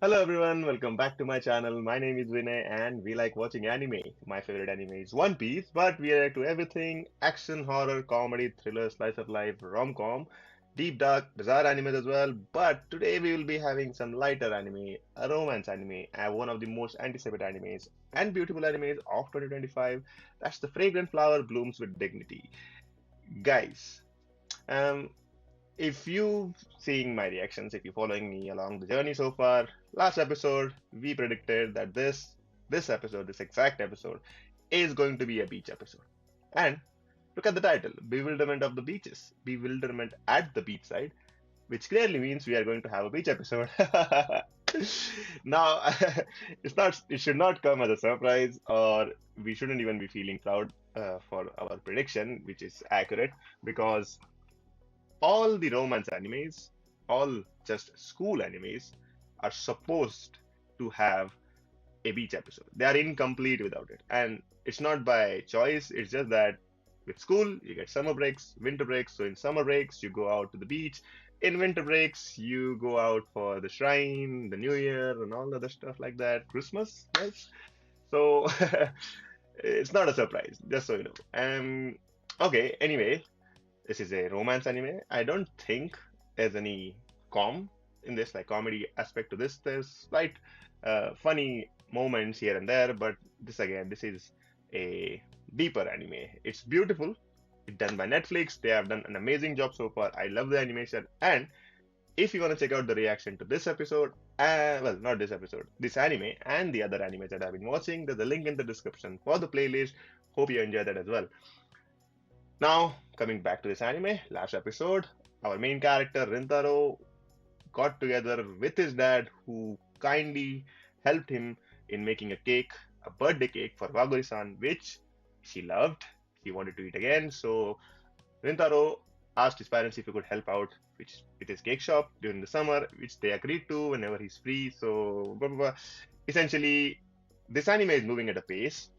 Hello everyone, welcome back to my channel. My name is Vinay and we like watching anime. My favorite anime is One Piece, but we react to everything action, horror, comedy, thriller, slice of life, rom-com, deep dark, bizarre animes as well. But today we will be having some lighter anime, a romance anime, and one of the most anticipated animes and beautiful animes of 2025. That's The Fragrant Flower Blooms with Dignity. Guys, um, if you seeing my reactions, if you're following me along the journey so far, last episode we predicted that this episode, this exact episode, is going to be a beach episode. And look at the title, Bewilderment of the Beaches, Bewilderment at the Beachside, which clearly means we are going to have a beach episode. Now, it should not come as a surprise, or we shouldn't even be feeling proud for our prediction, which is accurate, because all the romance animes, all just school animes, are supposed to have a beach episode. They are incomplete without it. And it's not by choice, it's just that with school, you get summer breaks, winter breaks. So in summer breaks, you go out to the beach. In winter breaks, you go out for the shrine, the New Year, and all the other stuff like that. Christmas, yes. So it's not a surprise, just so you know. Okay, anyway, this is a romance anime. I don't think there's any in this, like comedy aspect to this. There's slight funny moments here and there, but this is a deeper anime. It's beautiful. It's done by Netflix. They have done an amazing job so far. I love the animation. And if you want to check out the reaction to this episode, well, not this episode, this anime and the other animes that I've been watching, there's a link in the description for the playlist. Hope you enjoy that as well. Now, coming back to this anime, last episode, our main character Rintaro got together with his dad, who kindly helped him in making a cake, a birthday cake for Waguri-san, which she loved. She wanted to eat again, so Rintaro asked his parents if he could help out with his cake shop during the summer, which they agreed to whenever he's free. So, blah, blah, blah. Essentially, this anime is moving at a pace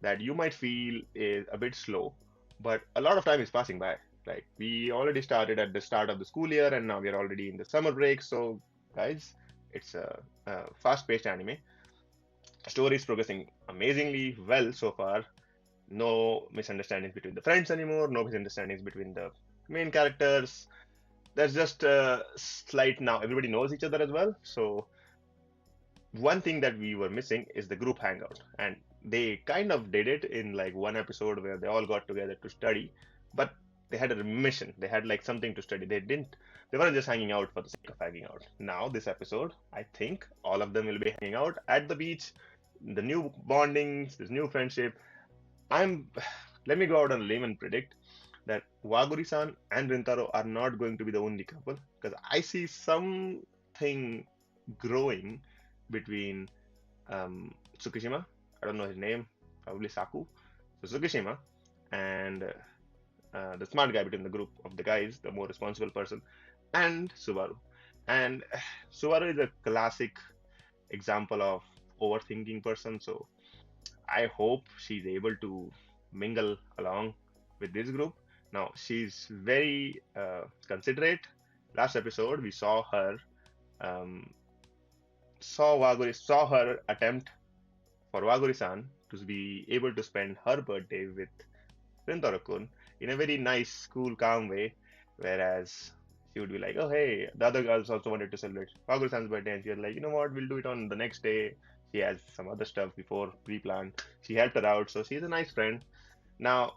that you might feel is a bit slow, but a lot of time is passing by. Like we already started at the start of the school year, and now we are already in the summer break. So, guys, it's a fast-paced anime. Story is progressing amazingly well so far. No misunderstandings between the friends anymore. No misunderstandings between the main characters. There's just a slight now. Everybody knows each other as well. So one thing that we were missing is the group hangout, and they kind of did it in like one episode where they all got together to study, but they had a mission. They had like something to study. They weren't just hanging out for the sake of hanging out. Now this episode, I think all of them will be hanging out at the beach. The new bondings, this new friendship. I'm Let me go out on a limb and predict that Waguri-san and Rintaro are not going to be the only couple, because I see something growing between Tsukishima, I don't know his name, probably Saku. So Tsukishima and the smart guy between the group of the guys, the more responsible person, and Subaru. And Subaru is a classic example of overthinking person. So I hope she's able to mingle along with this group. Now she's very considerate. Last episode we um, saw her attempt for Waguri-san to be able to spend her birthday with Rintaro-kun in a very nice, cool, calm way, whereas she would be like, "Oh hey," the other girls also wanted to celebrate Waguri-san's birthday, and she was like, "You know what? We'll do it on the next day." She has some other stuff before pre-planned. She helped her out, so she's a nice friend. Now,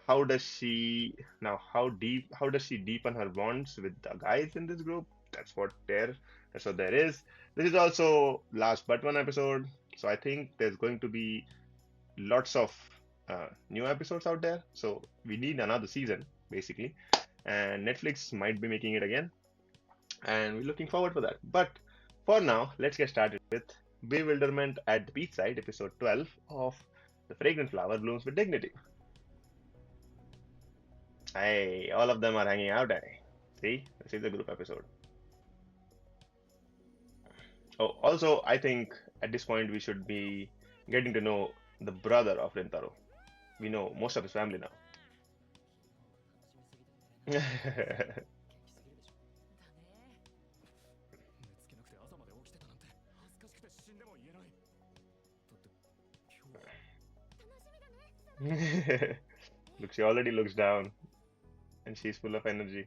how does she deepen her bonds with the guys in this group? That's what there is. This is also last but one episode, so I think there's going to be lots of new episodes out there. So we need another season, basically. And Netflix might be making it again. And we're looking forward for that. But for now, let's get started with Bewilderment at the Beachside, episode 12 of The Fragrant Flower Blooms with Dignity. Hey, all of them are hanging out. Hey. See, this is the group episode. Oh, also, I think at this point we should be getting to know the brother of Rintaro. We know most of his family now. Look, she already looks down, and she's full of energy.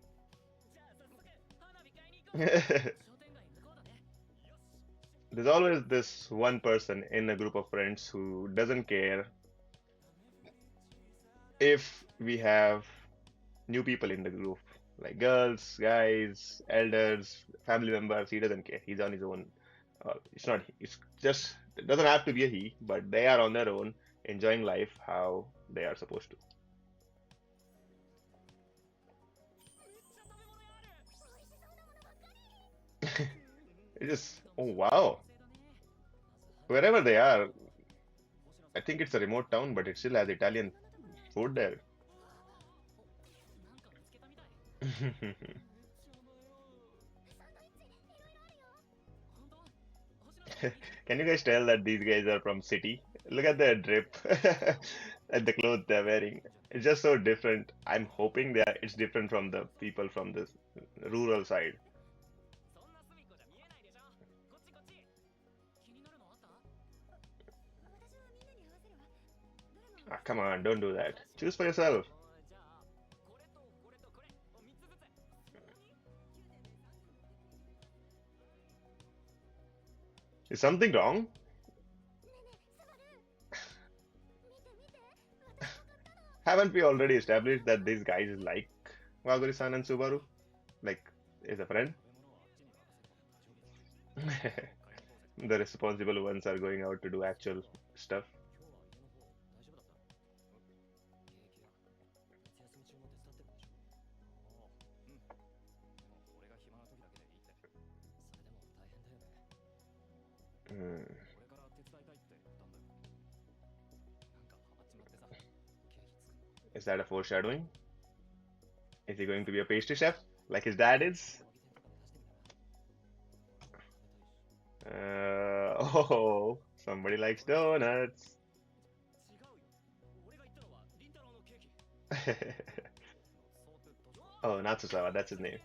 There's always this one person in a group of friends who doesn't care if we have new people in the group, like girls, guys, elders, family members. He doesn't care. He's on his own. It's not. It's just. It doesn't have to be a he, but they are on their own, enjoying life how they are supposed to. It just. Oh wow. Wherever they are, I think it's a remote town, but it still has Italian food there. Can you guys tell that these guys are from city? Look at their drip and the clothes they're wearing. It's just so different. I'm hoping it's different from the people from this rural side. Ah, come on, don't do that. Choose for yourself. Is something wrong? Haven't we already established that these guys like Waguri-san and Subaru? Like, is a friend? The responsible ones are going out to do actual stuff. Hmm. Is that a foreshadowing? Is he going to be a pastry chef like his dad is? Oh, somebody likes donuts. Oh, Natsusawa, that's his name.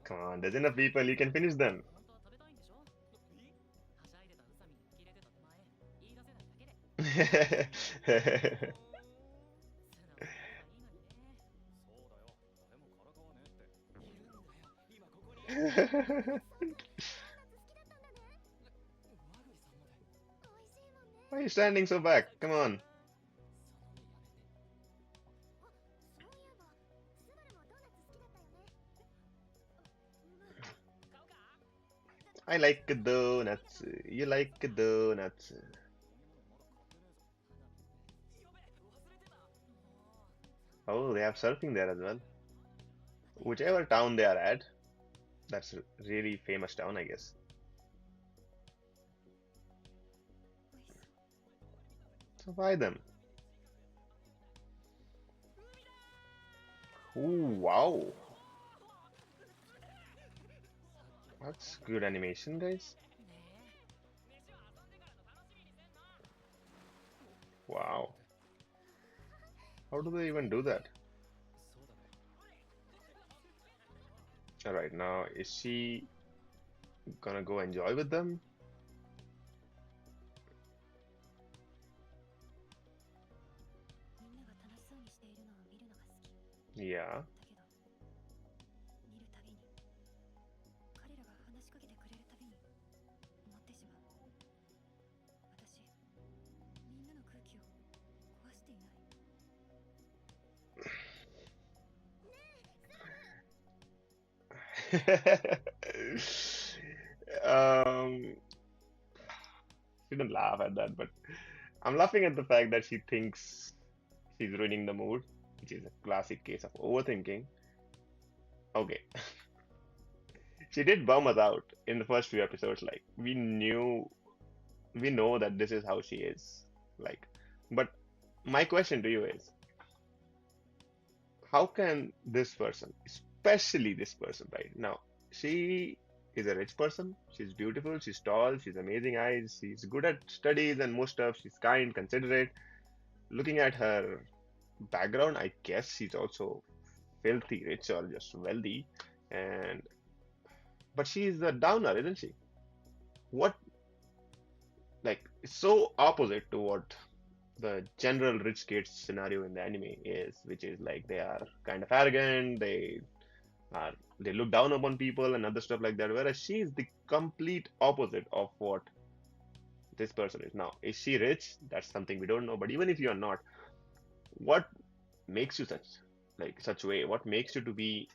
Come on, there's enough people, you can finish them. Why are you standing so back? Come on. I like donuts. You like donuts. Oh, they have surfing there as well. Whichever town they are at, that's a really famous town, I guess. So buy them. Ooh, wow. That's good animation, guys. Wow. How do they even do that? Alright, now is she gonna go enjoy with them? Yeah. Um, shouldn't laugh at that, but I'm laughing at the fact that she thinks she's ruining the mood, which is a classic case of overthinking. Okay, she did bum us out in the first few episodes. Like we know that this is how she is. Like, but my question to you is, how can this person, especially this person right now, she is a rich person, she's beautiful, she's tall, she's amazing eyes, she's good at studies and most stuff, she's kind, considerate. Looking at her background, I guess she's also filthy rich or just wealthy, and but she's a downer, isn't she? What, like, it's so opposite to what the general rich kids scenario in the anime is, which is like they are kind of arrogant, are they look down upon people and other stuff like that. Whereas she is the complete opposite of what this person is. Now, is she rich? That's something we don't know. But even if you are not, what makes you such way? What makes you to be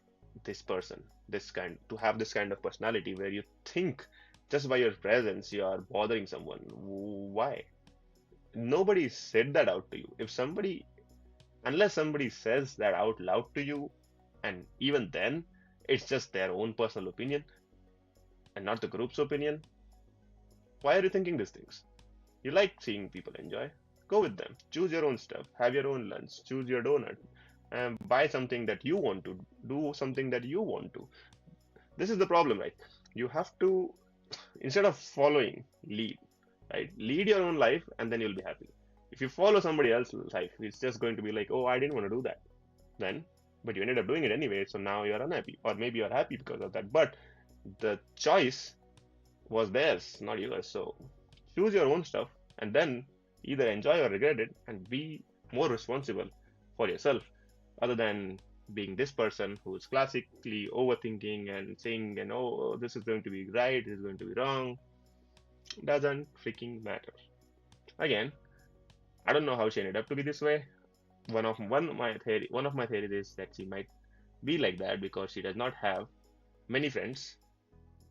this person, to have this kind of personality where you think just by your presence you are bothering someone? Why? Nobody said that out to you. If somebody, unless somebody says that out loud to you, and even then, it's just their own personal opinion and not the group's opinion. Why are you thinking these things? You like seeing people enjoy. Go with them. Choose your own stuff. Have your own lunch. Choose your donut. And buy something that you want to. Do something that you want to. This is the problem, right? You have to, instead of following, lead. Right? Lead your own life and then you'll be happy. If you follow somebody else's life, it's just going to be like, oh, I didn't want to do that. Then, but you ended up doing it anyway, so now you're unhappy. Or maybe you're happy because of that. But the choice was theirs, not yours. So choose your own stuff and then either enjoy or regret it and be more responsible for yourself other than being this person who's classically overthinking and saying, oh, this is going to be right, this is going to be wrong. Doesn't freaking matter. Again, I don't know how she ended up to be this way. One of my theories is that she might be like that because she does not have many friends.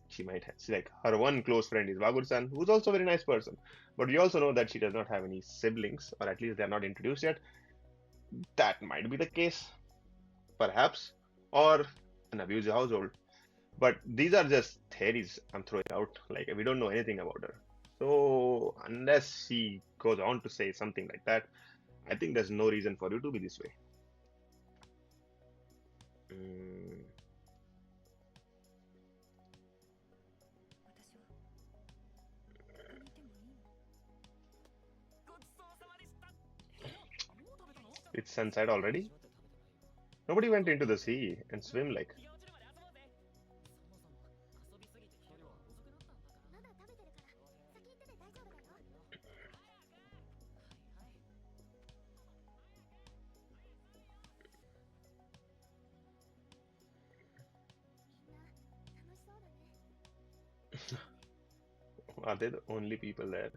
She might have, like, her one close friend is Waguri-san, who's also a very nice person. But we also know that she does not have any siblings, or at least they are not introduced yet. That might be the case, perhaps, or an abusive household. But these are just theories I'm throwing out. Like, we don't know anything about her. So unless she goes on to say something like that, I think there's no reason for you to be this way. Mm, it's sunset already. Nobody went into the sea and swim like. Are they the only people there?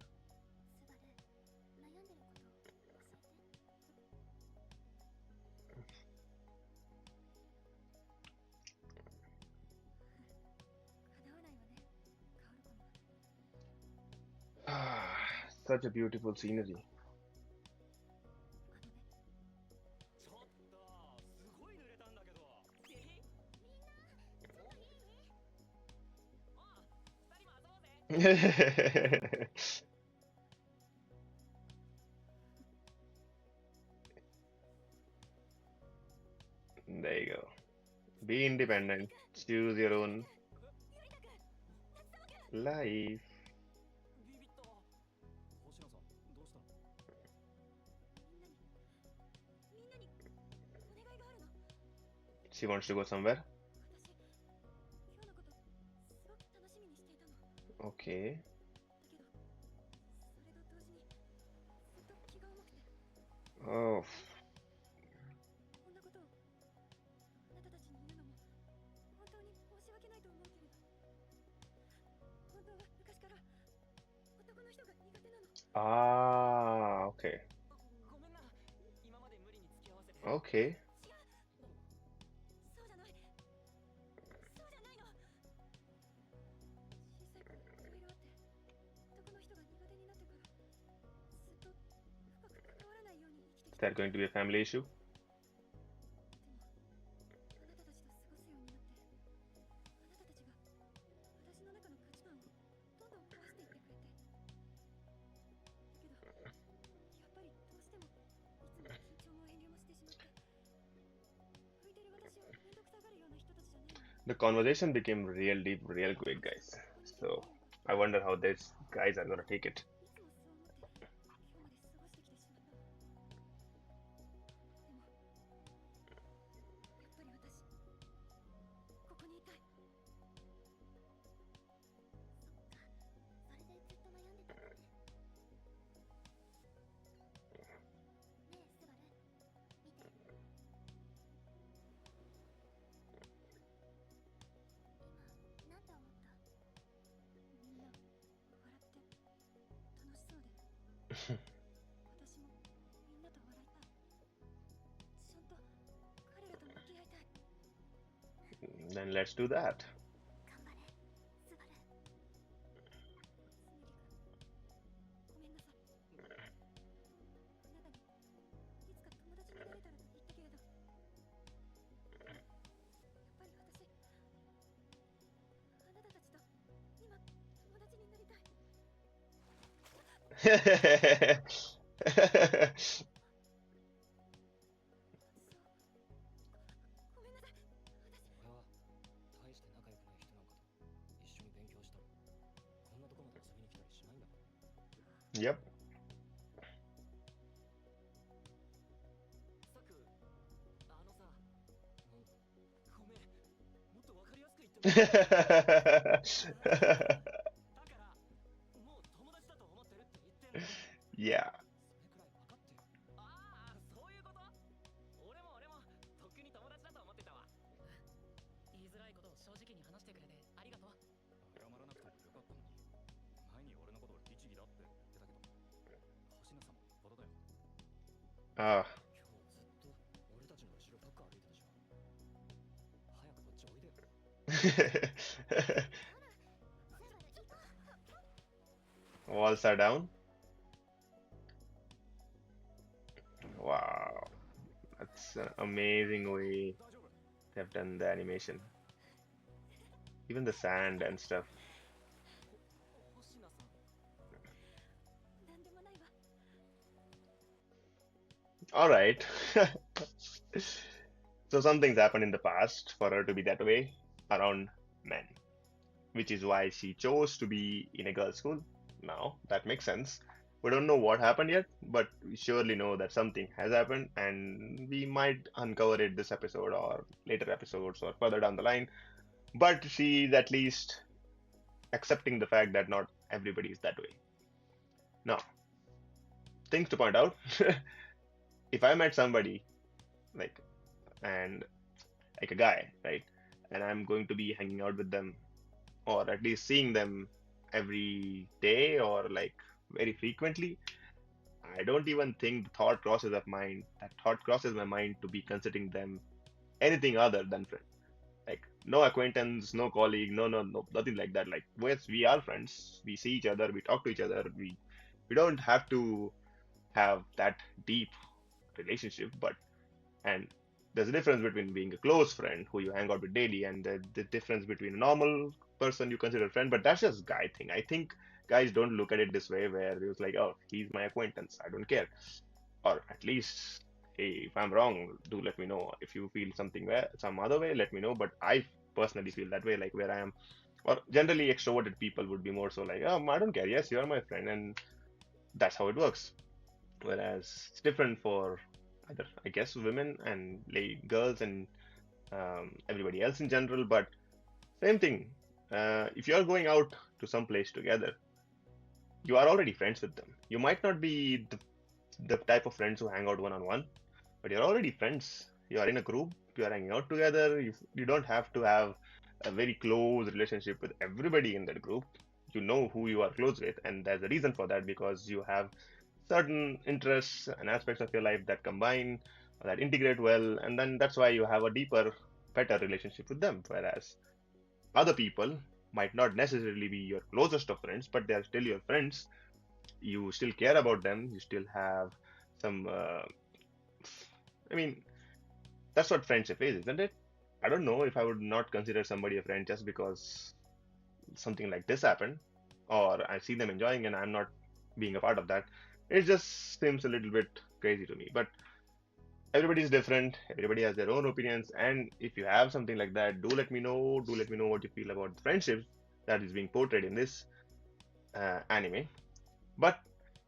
Ah, such a beautiful scenery. There you go. Be independent. Choose your own life. She wants to go somewhere. Okay. Oh, okay. Okay. Is that going to be a family issue? The conversation became real deep, real quick, guys. So I wonder how these guys are gonna take it. Then let's do that. Yep. Yeah. Ah. Walls are down. Wow. That's an amazing way they've done the animation. Even the sand and stuff. All right. So something's happened in the past for her to be that way around men, which is why she chose to be in a girls' school. Now, that makes sense. We don't know what happened yet, but we surely know that something has happened, and we might uncover it this episode or later episodes or further down the line. But she's at least accepting the fact that not everybody is that way. Now, things to point out. If I met somebody like and like a guy, right, and I'm going to be hanging out with them or at least seeing them every day or like very frequently, I don't even think the thought crosses my mind to be considering them anything other than friend. Like no acquaintance, no colleague, no, nothing like that. Like yes, we are friends. We see each other, we talk to each other. We don't have to have that deep relationship, but and there's a difference between being a close friend who you hang out with daily and the difference between a normal person you consider a friend. But that's just guy thing. I think guys don't look at it this way, where it's like, oh, he's my acquaintance. I don't care. Or at least, hey, if I'm wrong, do let me know. If you feel something where some other way, let me know. But I personally feel that way, like where I am. Or generally extroverted people would be more so like, I don't care. Yes, you're my friend, and that's how it works. Whereas it's different for either, I guess, women and girls and everybody else in general. But same thing. If you're going out to some place together, you are already friends with them. You might not be the type of friends who hang out one on one, but you're already friends. You are in a group, you are hanging out together. You don't have to have a very close relationship with everybody in that group. You know who you are close with, and there's a reason for that because you have certain interests and aspects of your life that combine, that integrate well, and then that's why you have a deeper, better relationship with them. Whereas other people might not necessarily be your closest of friends, but they are still your friends. You still care about them. You still have some. I mean, that's what friendship is, isn't it? I don't know if I would not consider somebody a friend just because something like this happened, or I see them enjoying and I'm not being a part of that. It just seems a little bit crazy to me. But everybody is different. Everybody has their own opinions. And if you have something like that, do let me know. Do let me know what you feel about the friendships that is being portrayed in this anime. But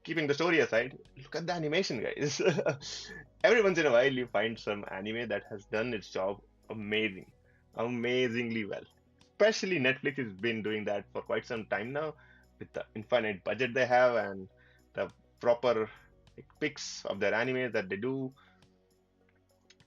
keeping the story aside, look at the animation, guys. Every once in a while, you find some anime that has done its job amazing, amazingly well. Especially Netflix has been doing that for quite some time now, with the infinite budget they have and the proper like, picks of their anime that they do.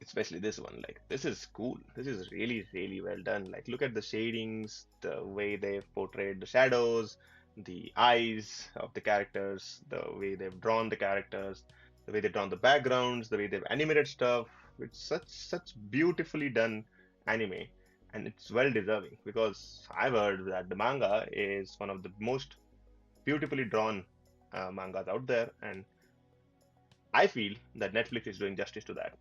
Especially this one, like this is cool. This is really, really well done. Like, look at the shadings, the way they've portrayed the shadows, the eyes of the characters, the way they've drawn the characters, the way they've drawn the backgrounds, the way they've animated stuff. It's such beautifully done anime. and it's well deserving because I've heard that the manga is one of the most beautifully drawn mangas out there, and I feel that Netflix is doing justice to that.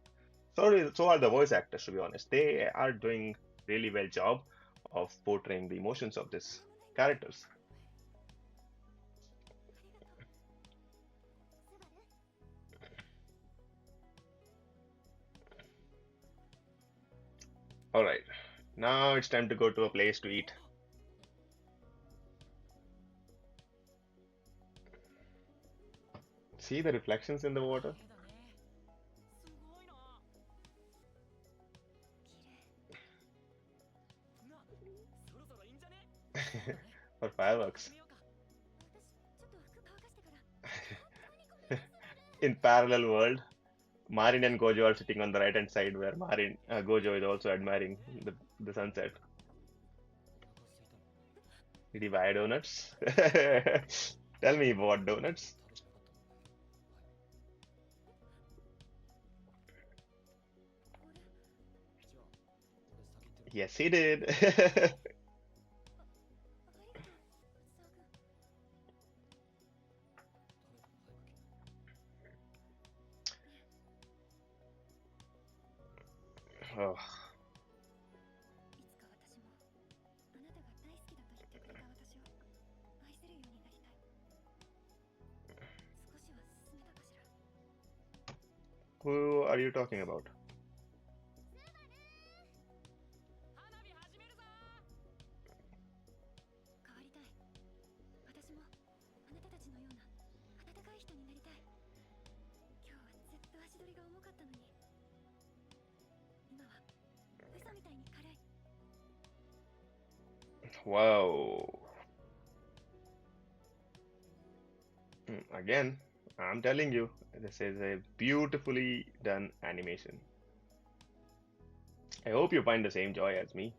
So are the voice actors, to be honest. They are doing really well job of portraying the emotions of these characters. All right, now it's time to go to a place to eat. See the reflections in the water? For fireworks. In parallel world, Marin and Gojo are sitting on the right hand side where Gojo is also admiring the sunset. Did he buy donuts? Tell me what donuts? Yes, he did. Oh, who are you talking about? Wow. Again, I'm telling you, this is a beautifully done animation. I hope you find the same joy as me.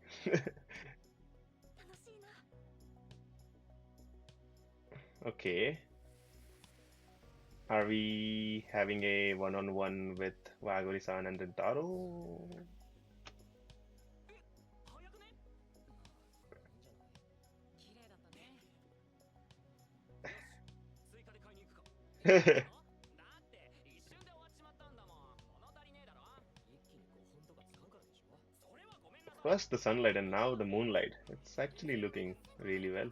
Okay. Are we having a one-on-one with Waguri-san and Rintaro? First the sunlight and now the moonlight. It's actually looking really well.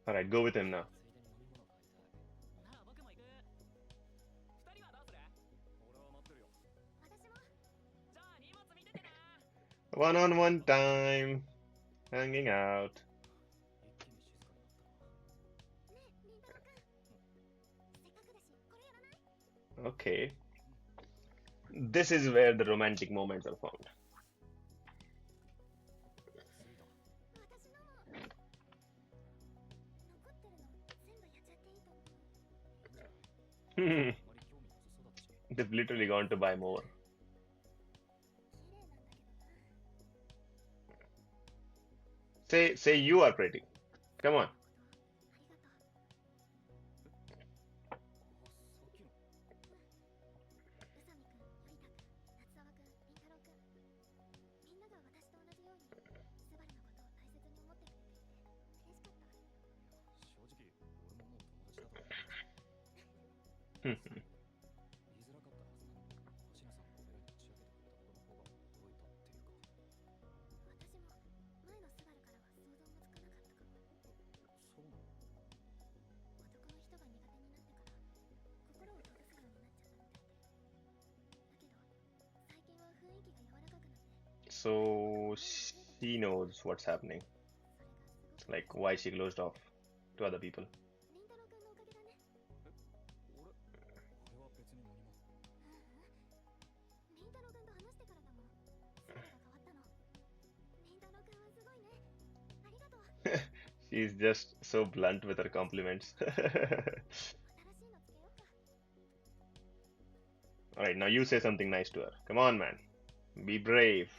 All right, go with him now. One-on-one time, hanging out. Okay, this is where the romantic moments are found. They've literally gone to buy more. Say you are pretty. Come on. So she knows what's happening, like why she closed off to other people. She's just so blunt with her compliments. All right, now you say something nice to her. Come on, man. Be brave.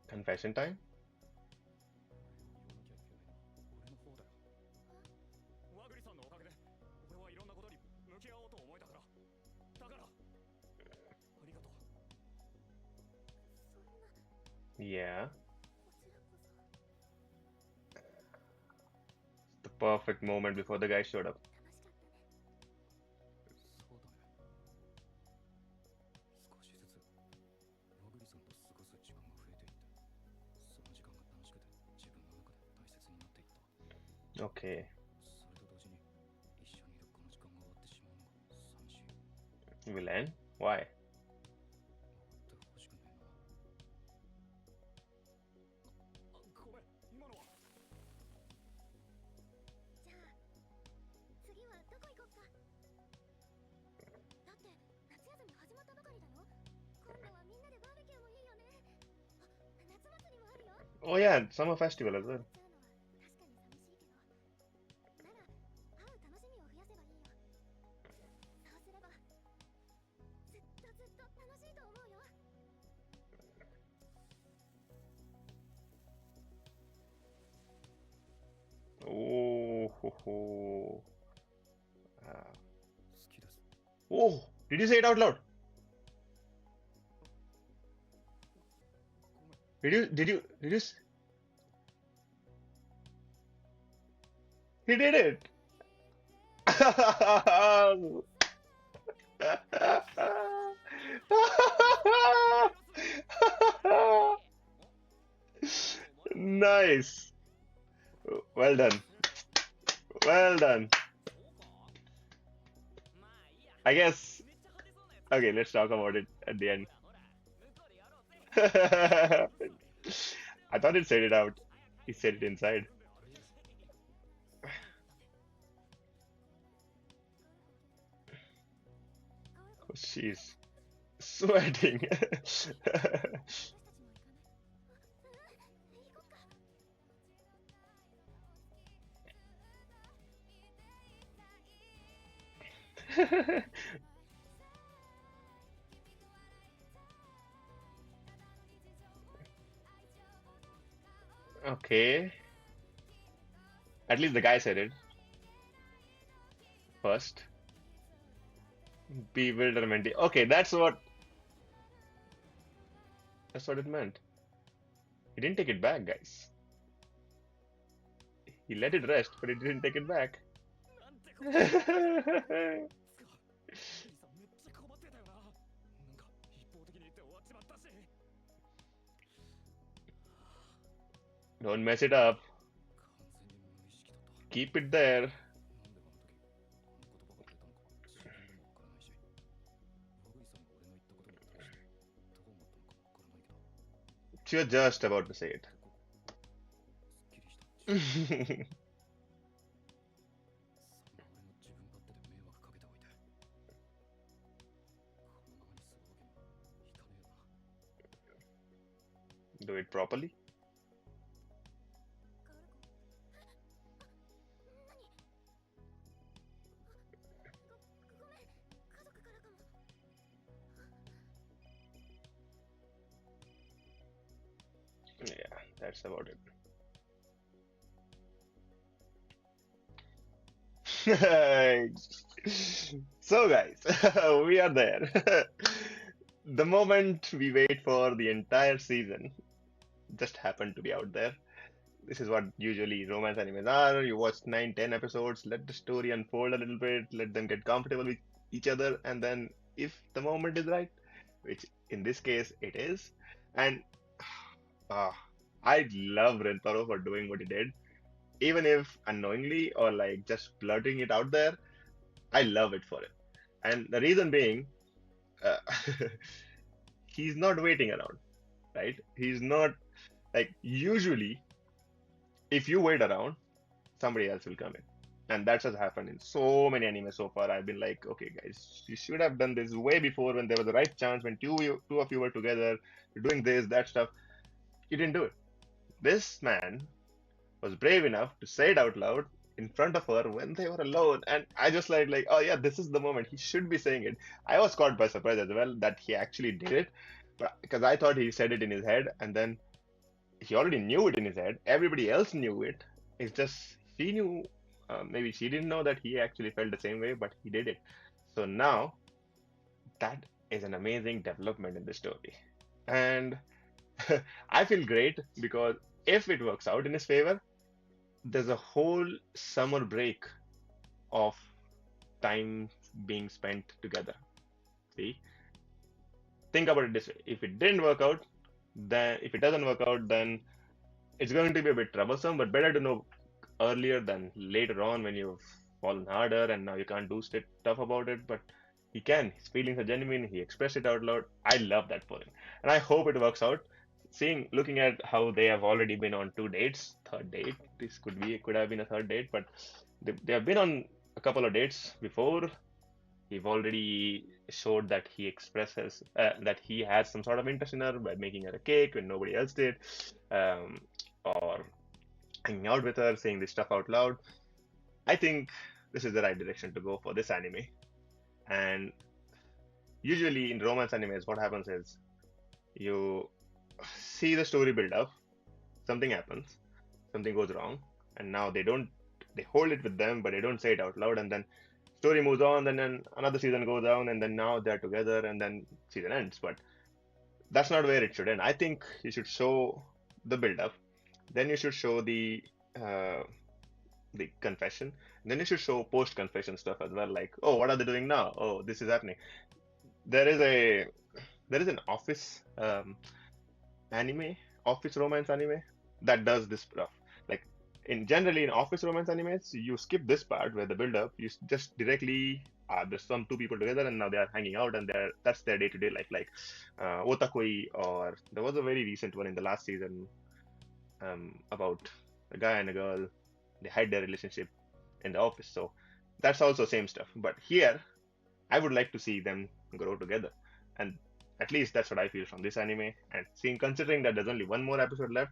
Confession time? Yeah, the perfect moment before the guy showed up. Okay, we'll end. Why? Oh yeah, summer festival as well. Oh, ho, ho. Uh, oh, did you say it out loud? He did it. Nice. Well done. Well done. I guess. Okay, let's talk about it at the end. I thought he said it out. He said it inside. Oh, she's sweating. Okay. At least the guy said it first. Bewilderment. Okay, that's what it meant. He didn't take it back, guys. He let it rest, but he didn't take it back. Don't mess it up. Keep it there. You're just about to say it. Do it properly. Yeah, that's about it. So, guys, we are there. The moment we wait for the entire season just happened to be out there. This is what usually romance animes are. You watch 9, 10 episodes, let the story unfold a little bit, let them get comfortable with each other, and then if the moment is right, which in this case it is, and uh, I love Rentaro for doing what he did, even if unknowingly or like just blurting it out there. I love it for it, and the reason being, uh, he's not waiting around, right? He's not like usually if you wait around, somebody else will come in. And that's has happened in so many animes so far. I've been like, okay, guys, you should have done this way before when there was the right chance, when two of you were together, doing this, that stuff. You didn't do it. This man was brave enough to say it out loud in front of her when they were alone, and I just like, oh yeah, this is the moment he should be saying it. I was caught by surprise as well that he actually did it, but because I thought he said it in his head, and then he already knew it in his head. Everybody else knew it. It's just she knew. Maybe she didn't know that he actually felt the same way, but he did it. So now that is an amazing development in the story, and I feel great because if it works out in his favor, there's a whole summer break of time being spent together. See, think about it this way: if it didn't work out, then if it doesn't work out, then it's going to be a bit troublesome. But better to know earlier than later on when you've fallen harder and now you can't do stuff about it. But he can. His feelings are genuine. He expressed it out loud. I love that for him, and I hope it works out. Looking at how they have already been on two dates, third date. This could have been a third date, but they have been on a couple of dates before. He've already showed that he expresses that he has some sort of interest in her by making her a cake when nobody else did, um, or hanging out with her, saying this stuff out loud. I think this is the right direction to go for this anime. And usually in romance animes, what happens is you see the story build up, something happens, something goes wrong, and now they hold it with them, but they don't say it out loud, and then story moves on, and then another season goes down, and then now they're together, and then season ends. But that's not where it should end. I think you should show the build up, then you should show uh, the confession, and then you should show post confession stuff as well, like, oh, what are they doing now? Oh, this is happening. There is a there is an anime, office romance anime that does this stuff. Like generally in office romance animes, you skip this part where the build up. Just directly there's some two people together and now they are hanging out and that's their day to day life. Like Otakoi, or there was a very recent one in the last season about a guy and a girl. They had their relationship in the office, so that's also same stuff. But here, I would like to see them grow together, and at least that's what I feel from this anime. And considering that there's only one more episode left,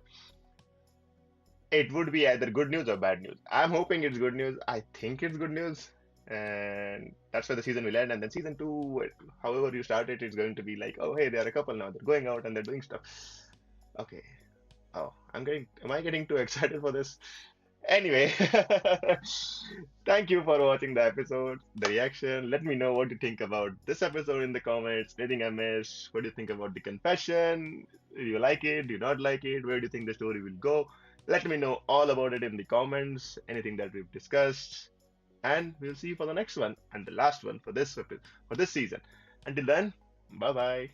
it would be either good news or bad news. I'm hoping it's good news. I think it's good news, and that's where the season will end. And then season two, however you start it, it's going to be like, oh hey, they're a couple now. They're going out and they're doing stuff. Okay. Oh, Am I getting too excited for this? Anyway, thank you for watching the episode, the reaction. Let me know what you think about this episode in the comments. Anything I missed? What do you think about the confession? Do you like it? Do you not like it? Where do you think the story will go? Let me know all about it in the comments. Anything that we've discussed, and we'll see you for the next one and the last one for this season. Until then, bye bye.